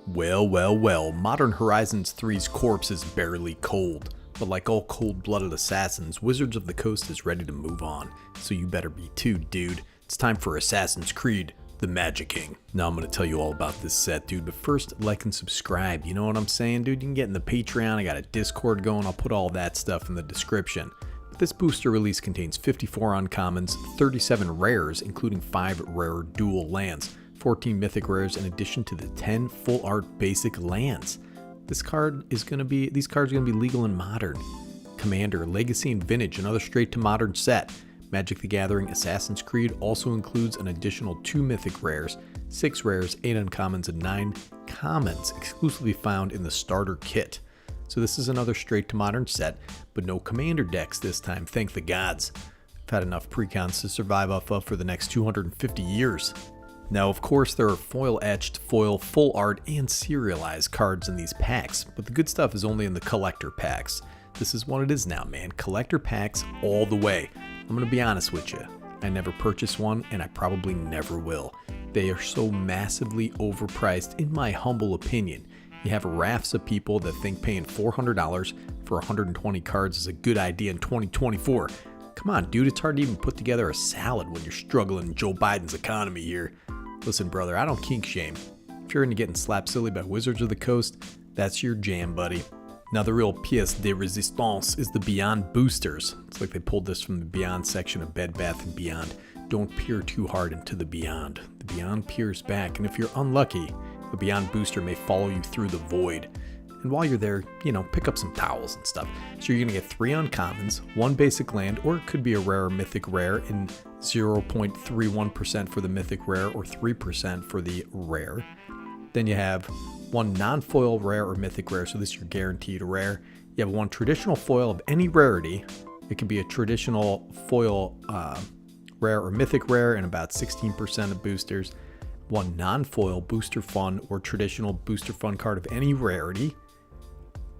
Well, Modern Horizons 3's corpse is barely cold. But like all cold-blooded assassins, Wizards of the Coast is ready to move on. So you better be too, dude. It's time for Assassin's Creed, the Magic King. Now I'm going to tell you all about this set, dude. But first, like and subscribe. You know what I'm saying, dude? You can get in the Patreon. I got a Discord going. I'll put all that stuff in the description. But this booster release contains 54 uncommons, 37 rares, including 5 rare dual lands, 14 mythic rares in addition to the 10 full art basic lands. These cards are going to be legal in Modern, Commander, Legacy, and Vintage, another straight to Modern set. Magic the Gathering Assassin's Creed also includes an additional 2 mythic rares, 6 rares, 8 uncommons, and 9 commons, exclusively found in the starter kit. So this is another straight to Modern set, but no Commander decks this time, thank the gods. I've had enough precons to survive off of for the next 250 years. Now, of course, there are foil-etched, foil, full art, and serialized cards in these packs, but the good stuff is only in the collector packs. This is what it is now, man. Collector packs all the way. I'm going to be honest with you. I never purchased one, and I probably never will. They are so massively overpriced, in my humble opinion. You have rafts of people that think paying $400 for 120 cards is a good idea in 2024. Come on, dude, it's hard to even put together a salad when you're struggling in Joe Biden's economy here. Listen, brother, I don't kink shame. If you're into getting slapped silly by Wizards of the Coast, that's your jam, buddy. Now, the real pièce de résistance is the Beyond boosters. It's like they pulled this from the Beyond section of Bed Bath & Beyond. Don't peer too hard into the Beyond. The Beyond peers back, and if you're unlucky, the Beyond booster may follow you through the void. And while you're there, pick up some towels and stuff. So you're going to get 3 uncommons, 1 basic land, or it could be a rare or mythic rare, in 0.31% for the mythic rare or 3% for the rare. Then you have 1 non-foil rare or mythic rare, so this is your guaranteed rare. You have 1 traditional foil of any rarity. It could be a traditional foil rare or mythic rare in about 16% of boosters. 1 non-foil booster fun or traditional booster fun card of any rarity.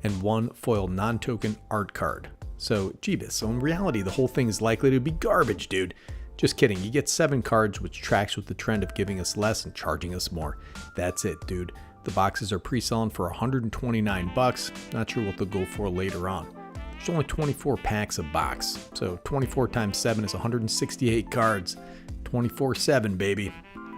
And 1 foil non-token art card. So, Jeebus. So in reality, the whole thing is likely to be garbage, dude. Just kidding. You get 7 cards, which tracks with the trend of giving us less and charging us more. That's it, dude. The boxes are pre-selling for $129. Not sure what they'll go for later on. There's only 24 packs a box. So 24 times 7 is 168 cards. 24/7, baby.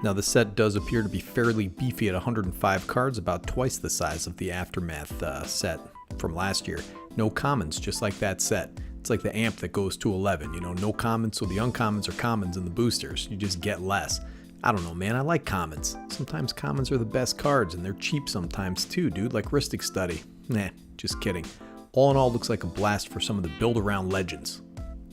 Now, the set does appear to be fairly beefy at 105 cards, about twice the size of the Aftermath set from last year. No commons, just like that set. It's like the amp that goes to 11, no commons, so the uncommons are commons in the boosters. You just get less. I don't know, man, I like commons. Sometimes commons are the best cards, and they're cheap sometimes too, dude, like Rhystic Study. Nah, just kidding. All in all, looks like a blast for some of the build-around legends.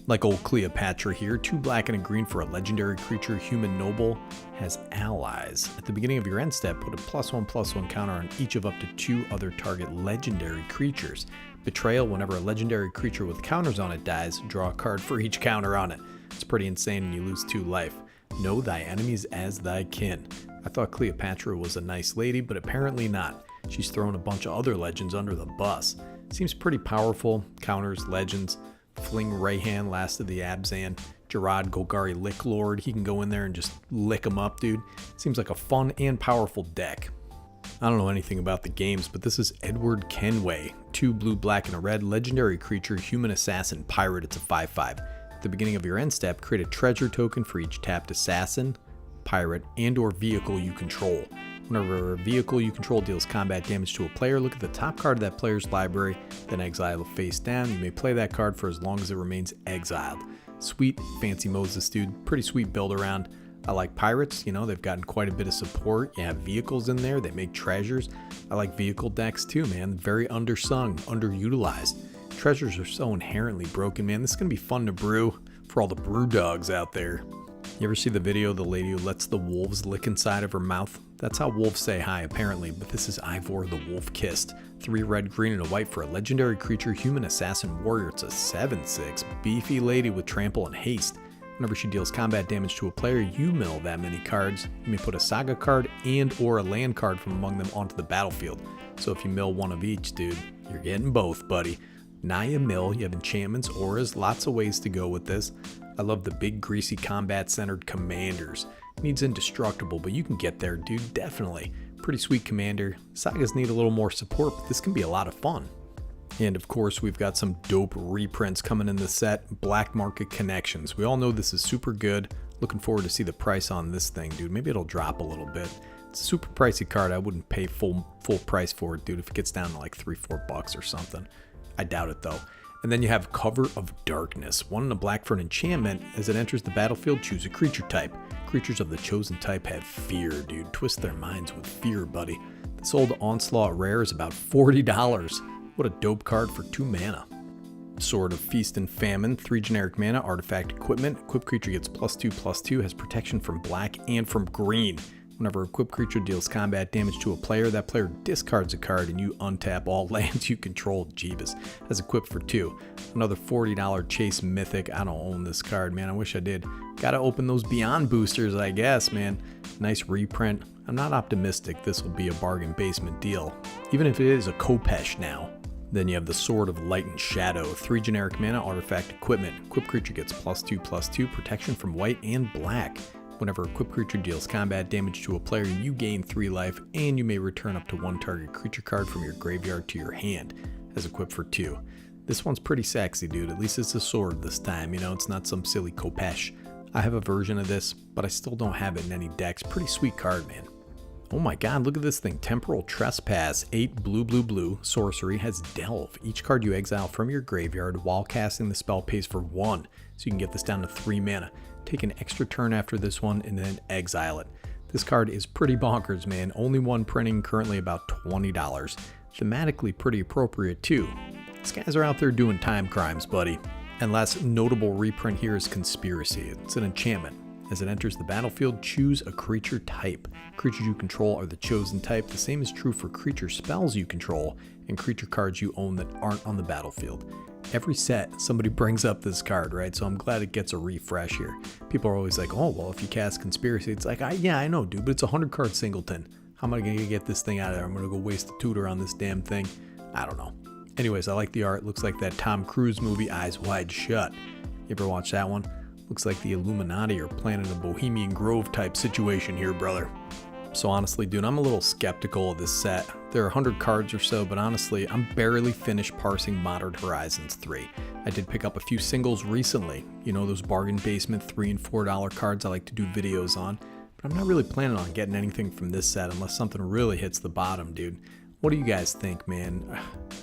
Like old Cleopatra here, 2 black and a green for a legendary creature. Human Noble has allies. At the beginning of your end step, put a +1/+1 counter on each of up to 2 other target legendary creatures. Betrayal, whenever a legendary creature with counters on it dies, draw a card for each counter on it. It's pretty insane and you lose 2 life. Know thy enemies as thy kin. I thought Cleopatra was a nice lady, but apparently not. She's thrown a bunch of other legends under the bus. Seems pretty powerful. Counters, legends. Fling Rayhan, Last of the Abzan, Gerard Golgari Lick Lord. He can go in there and just lick him up, dude. Seems like a fun and powerful deck. I don't know anything about the games, but this is Edward Kenway. 2 blue, black, and a red. Legendary creature, human assassin, pirate. It's a 5/5. At the beginning of your end step, create a treasure token for each tapped assassin, pirate, and or vehicle you control. Whenever a vehicle you control deals combat damage to a player, look at the top card of that player's library, then exile it face down. You may play that card for as long as it remains exiled. Sweet, fancy Moses, dude. Pretty sweet build around. I like pirates, they've gotten quite a bit of support. You have vehicles in there, they make treasures. I like vehicle decks too, man. Very undersung, underutilized. Treasures are so inherently broken, man. This is going to be fun to brew for all the brew dogs out there. You ever see the video of the lady who lets the wolves lick inside of her mouth? That's how wolves say hi, apparently, but this is Ivor the Wolf Kissed. 3 red, green, and a white for a legendary creature, human assassin warrior. It's a 7/6, beefy lady with trample and haste. Whenever she deals combat damage to a player, you mill that many cards. You may put a saga card and or a land card from among them onto the battlefield. So if you mill 1 of each, dude, you're getting both, buddy. Naya mill, you have enchantments, auras, lots of ways to go with this. I love the big, greasy, combat-centered commanders. Needs indestructible, but you can get there, dude, definitely. Pretty sweet commander. Sagas need a little more support, but this can be a lot of fun. And of course, we've got some dope reprints coming in the set. Black Market Connections. We all know this is super good. Looking forward to see the price on this thing, dude. Maybe it'll drop a little bit. It's a super pricey card. I wouldn't pay full price for it, dude, if it gets down to like $3-4 or something. I doubt it, though. And then you have Cover of Darkness. 1 in a black for an enchantment. As it enters the battlefield, choose a creature type. Creatures of the chosen type have fear, dude. Twist their minds with fear, buddy. This old Onslaught rare is about $40. What a dope card for 2 mana. Sword of Feast and Famine, 3 generic mana, artifact equipment. Equipped creature gets +2/+2, has protection from black and from green. Whenever a equipped creature deals combat damage to a player, that player discards a card and you untap all lands you control. Jeebus. Has equipped for 2. Another $40 Chase Mythic. I don't own this card, man. I wish I did. Gotta open those Beyond boosters, I guess, man. Nice reprint. I'm not optimistic this will be a bargain basement deal, even if it is a Kopesh now. Then you have the Sword of Light and Shadow, 3 generic mana, artifact equipment. Equipped creature gets +2/+2, protection from white and black. Whenever a equipped creature deals combat damage to a player, you gain 3 life, and you may return up to 1 target creature card from your graveyard to your hand, as equipped for 2. This one's pretty sexy, dude. At least it's a sword this time, you know, it's not some silly Kopesh. I have a version of this, but I still don't have it in any decks. Pretty sweet card, man. Oh my god, look at this thing. Temporal Trespass, 8 blue, sorcery, has Delve. Each card you exile from your graveyard while casting the spell pays for 1, so you can get this down to 3 mana. Take an extra turn after this one and then exile it. This card is pretty bonkers, man. Only one printing, currently about $20. Thematically pretty appropriate too. These guys are out there doing time crimes, buddy. And last notable reprint here is Conspiracy. It's an enchantment. As it enters the battlefield, choose a creature type. Creatures you control are the chosen type. The same is true for creature spells you control and creature cards you own that aren't on the battlefield. Every set, somebody brings up this card, right? So I'm glad it gets a refresh here. People are always like, oh, well, if you cast Conspiracy, it's like, yeah, I know, dude, but it's a 100-card singleton. How am I going to get this thing out of there? I'm going to go waste a tutor on this damn thing. I don't know. Anyways, I like the art. Looks like that Tom Cruise movie, Eyes Wide Shut. You ever watch that one? Looks like the Illuminati are planning a Bohemian Grove type situation here, brother. So honestly, dude, I'm a little skeptical of this set. There are 100 cards or so, but honestly, I'm barely finished parsing Modern Horizons 3. I did pick up a few singles recently. You know, those bargain basement $3 and $4 cards I like to do videos on. But I'm not really planning on getting anything from this set unless something really hits the bottom, dude. What do you guys think, man?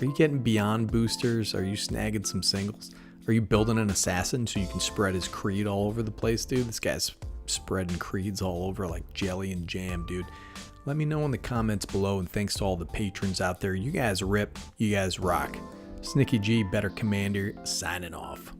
Are you getting Beyond boosters? Are you snagging some singles? Are you building an assassin so you can spread his creed all over the place, dude? This guy's spreading creeds all over like jelly and jam, dude. Let me know in the comments below, and thanks to all the patrons out there. You guys rip, you guys rock. Snicky G, Better Commander, signing off.